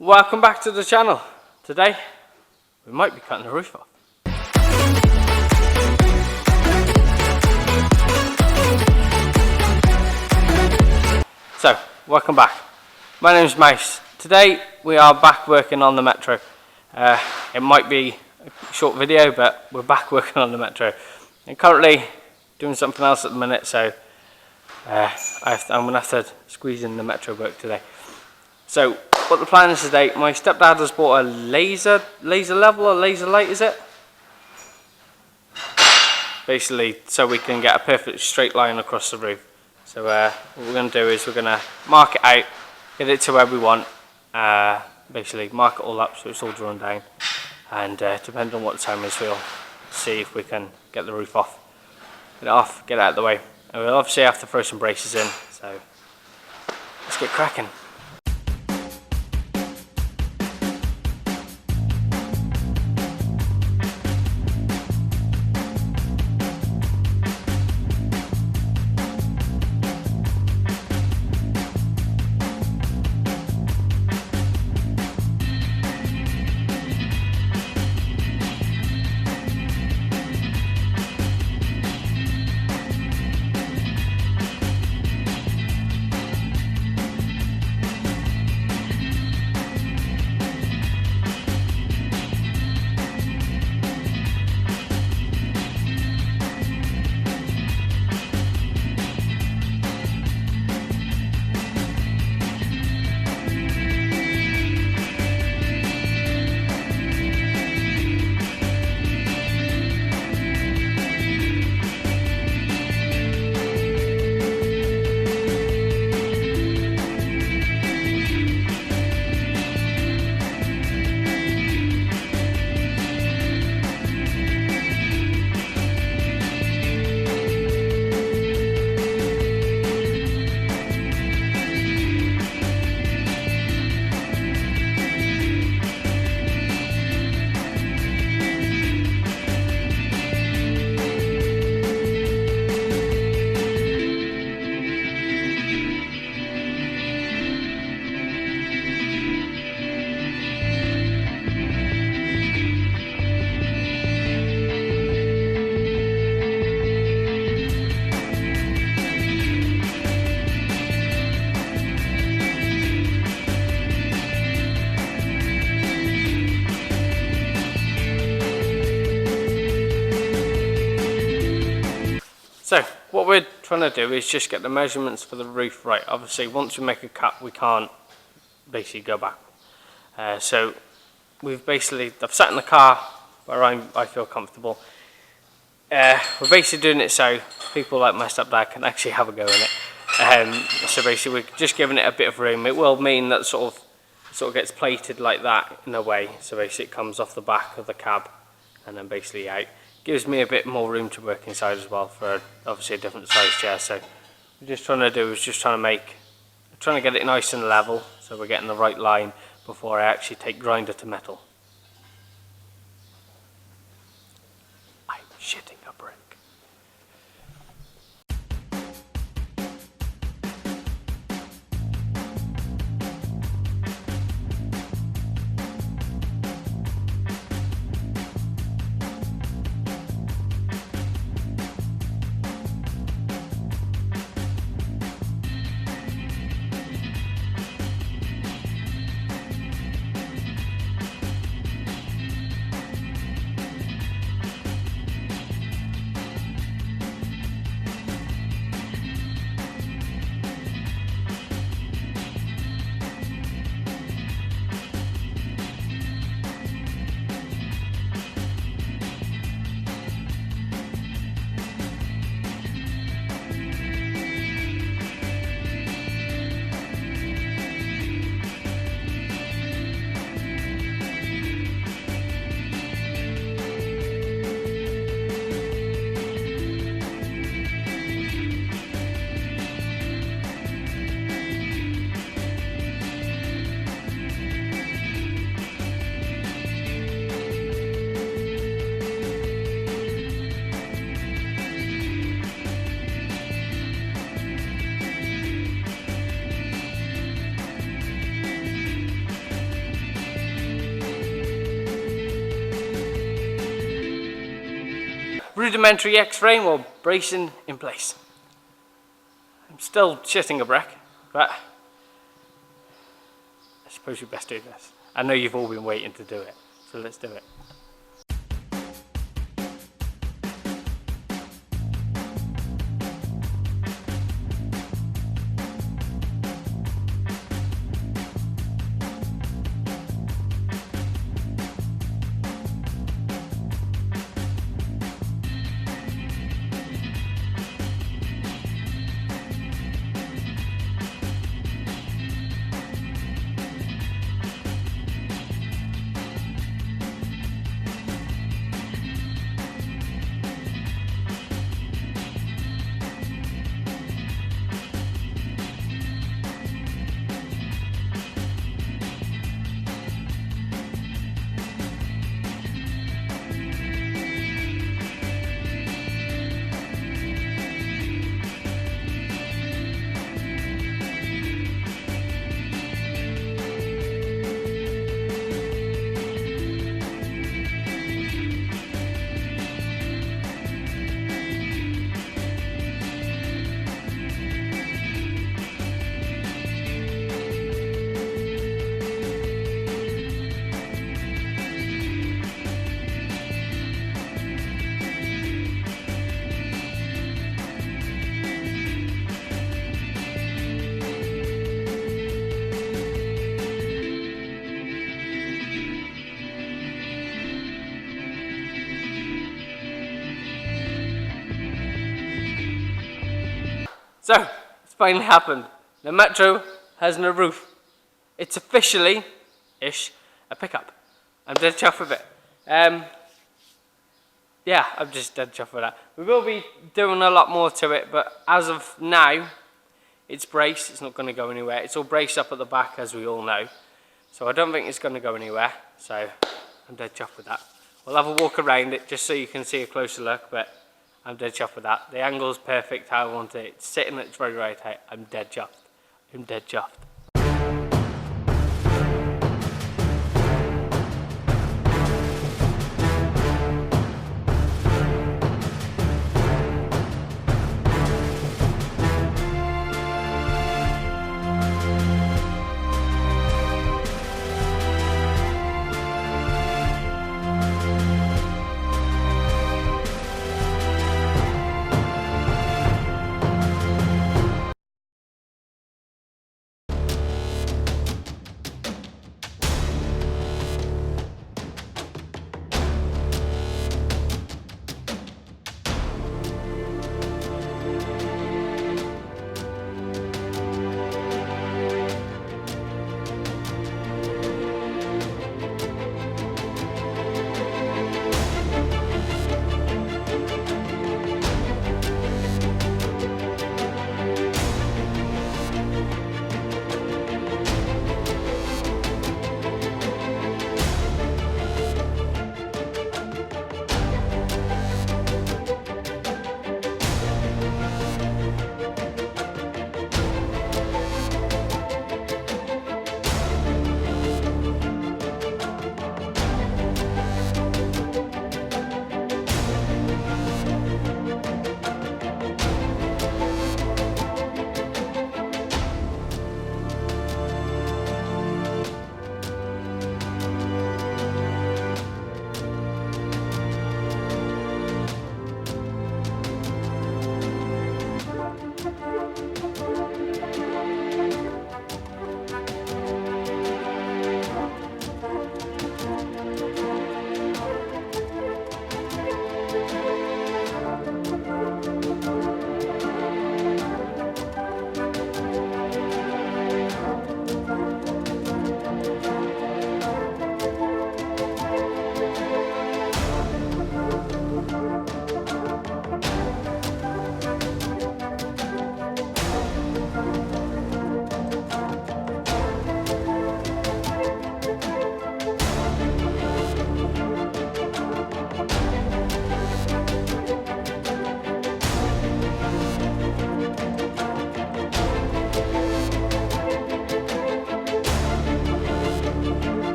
Welcome back to the channel. Today we might be cutting the roof off. So, welcome back. My name's Mouse. Today we are back working on the Metro. It might be a short video, but we're back working on the Metro. I'm currently doing something else at the minute, so I'm going to have to squeeze in the Metro work today. So, what the plan is today, my stepdad has bought a laser level or laser light, is it? Basically, so we can get a perfect straight line across the roof. So what we're going to do is we're going to mark it out, get it to where we want, basically mark it all up so it's all drawn down, and depending on what the time is, we'll see if we can get the roof off. Get it off, get it out of the way. And we'll obviously have to throw some braces in, so let's get cracking. So, what we're trying to do is just get the measurements for the roof right. Obviously, once we make a cut, we can't basically go back. So, I've sat in the car where I feel comfortable. We're basically doing it so people like my stepdad can actually have a go in it. So basically, we're just giving it a bit of room. It will mean that sort of gets plated like that in a way. So basically, it comes off the back of the cab and then basically out. Gives me a bit more room to work inside as well for obviously a different size chair. So what we're just trying to do is trying to get it nice and level so we're getting the right line before I actually take grinder to metal. I'm shitting a brick. rudimentary X-frame or bracing in place. I'm still shitting a brick, but I suppose we best do this. I know you've all been waiting to do it, so let's do it. So, it's finally happened. The Metro has no roof. It's officially-ish a pickup. I'm dead chuffed with it. Yeah, I'm just dead chuffed with that. We will be doing a lot more to it, but as of now, it's braced. It's not going to go anywhere. It's all braced up at the back, as we all know. So I don't think it's going to go anywhere. So I'm dead chuffed with that. We'll have a walk around it just so you can see a closer look, but I'm dead chuffed with that. The angle's perfect how I want it. It's sitting at its very right height. I'm dead chuffed. I'm dead chuffed.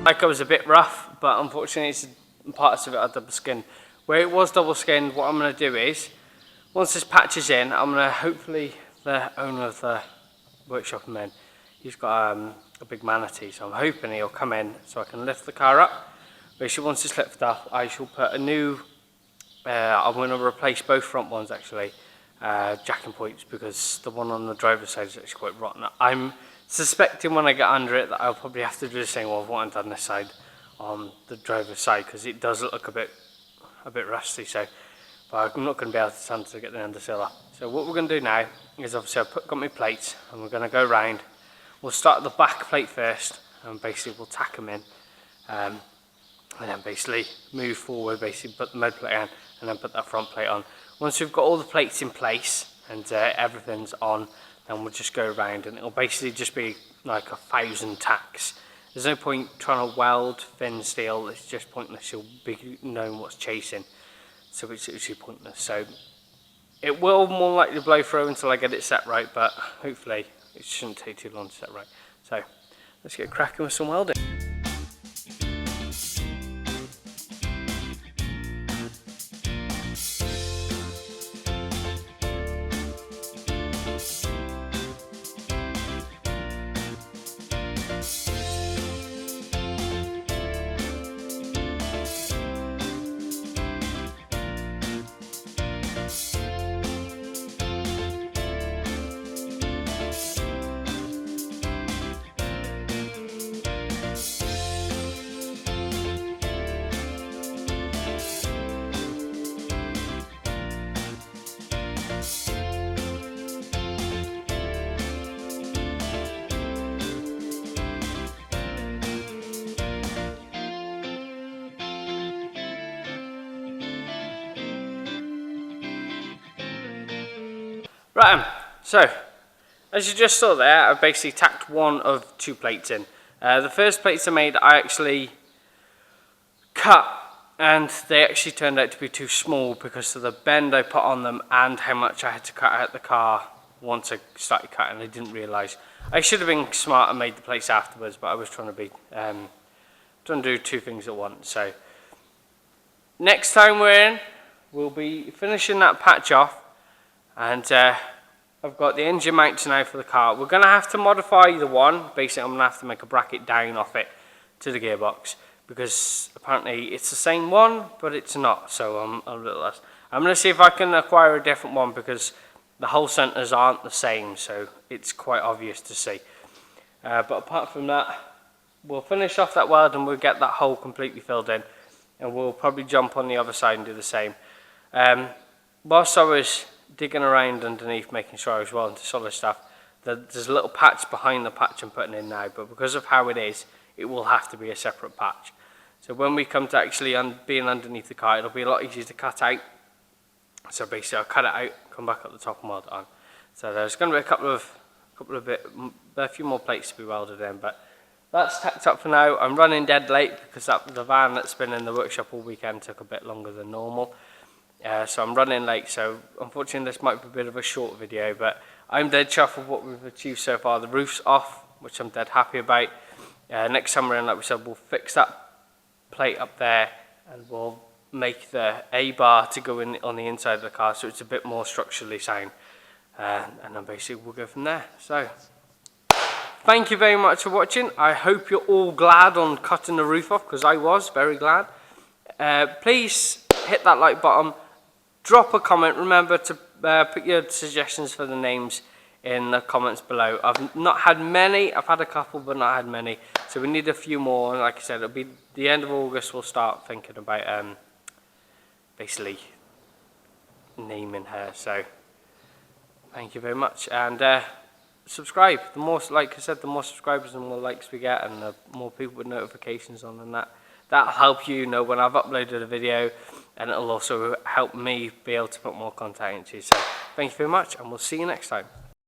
Like I was a bit rough, but unfortunately it's parts of it are double skinned. Where it was double skinned, what I'm going to do is, once this patch is in, I'm going to hopefully, the owner of the workshop I'm in, he's got a big manatee, so I'm hoping he'll come in so I can lift the car up. Basically once it's lifted up, I shall put a new, I'm going to replace both front ones actually, jacking points, because the one on the driver's side is actually quite rotten. I'm suspecting when I get under it that I'll probably have to do the same with what I've done this side on the driver's side, because it does look a bit rusty. So, but I'm not going to be able to get the undersill up. So what we're going to do now is obviously I've got my plates and we're going to go round. We'll start the back plate first and basically we'll tack them in, and then basically move forward, basically put the med plate on and then put that front plate on. Once we've got all the plates in place and everything's on, then we'll just go around and it'll basically just be like 1,000 tacks. There's no point trying to weld thin steel, it's just pointless. You'll be knowing what's chasing, so it's actually pointless. So it will more likely blow through until I get it set right, but hopefully it shouldn't take too long to set right. So let's get cracking with some welding. Right, so as you just saw there, I've basically tacked one of 2 plates in. The first plates I made, I actually cut, and they actually turned out to be too small because of the bend I put on them and how much I had to cut out the car once I started cutting. I didn't realise. I should have been smart and made the plates afterwards, but I was trying to do 2 things at once. So next time we're in, we'll be finishing that patch off. And I've got the engine mounts now for the car. We're going to have to modify the one. Basically, I'm going to have to make a bracket down off it to the gearbox, because apparently it's the same one, but it's not. So I'm a little less. I'm going to see if I can acquire a different one, because the hole centers aren't the same, so it's quite obvious to see. But apart from that, we'll finish off that weld and we'll get that hole completely filled in, and we'll probably jump on the other side and do the same. Whilst I was digging around underneath, making sure I was welding to solid stuff, there's a little patch behind the patch I'm putting in now, but because of how it is, it will have to be a separate patch. So when we come to actually being underneath the car, it'll be a lot easier to cut out. So basically I'll cut it out, come back up the top and weld it on. So there's going to be a few more plates to be welded in, but that's tacked up for now. I'm running dead late because the van that's been in the workshop all weekend took a bit longer than normal. So I'm running late, so unfortunately this might be a bit of a short video, but I'm dead chuffed with what we've achieved so far. The roof's off, which I'm dead happy about. Next summer, and like we said, we'll fix that plate up there and we'll make the A-bar to go in on the inside of the car so it's a bit more structurally sound. And then basically we'll go from there. So thank you very much for watching. I hope you're all glad on cutting the roof off, because I was very glad. Please hit that like button. Drop a comment. Remember to put your suggestions for the names in the comments below. I've not had many. I've had a couple, but not had many. So we need a few more. And like I said, it'll be the end of August. We'll start thinking about basically naming her. So thank you very much, and subscribe. The more, like I said, the more subscribers and more likes we get, and the more people with notifications on, and that'll help you know when I've uploaded a video, and it'll also help me be able to put more content into you. So thank you very much, and we'll see you next time.